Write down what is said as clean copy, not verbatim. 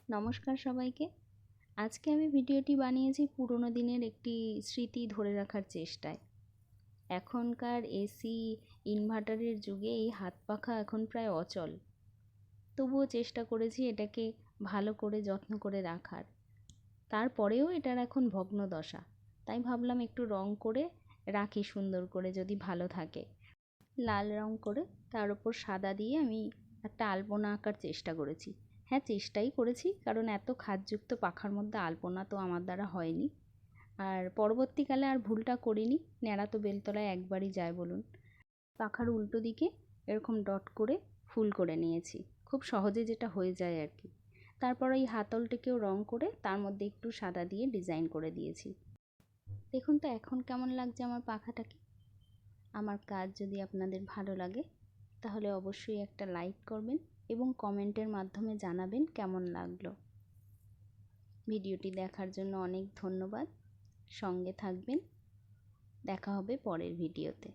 নমস্কার সবাইকে। আজকে আমি ভিডিওটি বানিয়েছি পুরোনো দিনের একটি স্মৃতি ধরে রাখার চেষ্টায়। এখনকার এসি ইনভার্টারের যুগে এই হাত পাখা এখন প্রায় অচল। তবুও চেষ্টা করেছি এটাকে ভালো করে যত্ন করে রাখার। তারপরেও এটার এখন ভগ্ন দশা। তাই ভাবলাম একটু রং করে রাখি সুন্দর করে, যদি ভালো থাকে। লাল রং করে তার উপর সাদা দিয়ে আমি একটা আলপনা আঁকার চেষ্টা করেছি। হ্যাঁ, চেষ্টাই করেছি, কারণ এত খাদযুক্ত পাখার মধ্যে আলপনা তো আমার দ্বারা হয়নি। আর পরবর্তীকালে আর ভুলটা করিনি। ন্যাড়া তো বেলতলায় একবারই যায় বলুন। পাখার উল্টো দিকে এরকম ডট করে ফুল করে নিয়েছি, খুব সহজে যেটা হয়ে যায় আর কি। তারপর এই হাতলটাকেও রং করে তার মধ্যে একটু সাদা দিয়ে ডিজাইন করে দিয়েছি। দেখুন তো এখন কেমন লাগছে আমার পাখাটাকে। আমার কাজ যদি আপনাদের ভালো লাগে তাহলে অবশ্যই একটা লাইক করবেন এবং কমেন্টের মাধ্যমে জানাবেন কেমন লাগলো। ভিডিওটি দেখার জন্য অনেক ধন্যবাদ। সঙ্গে থাকবেন। দেখা হবে পরের ভিডিওতে।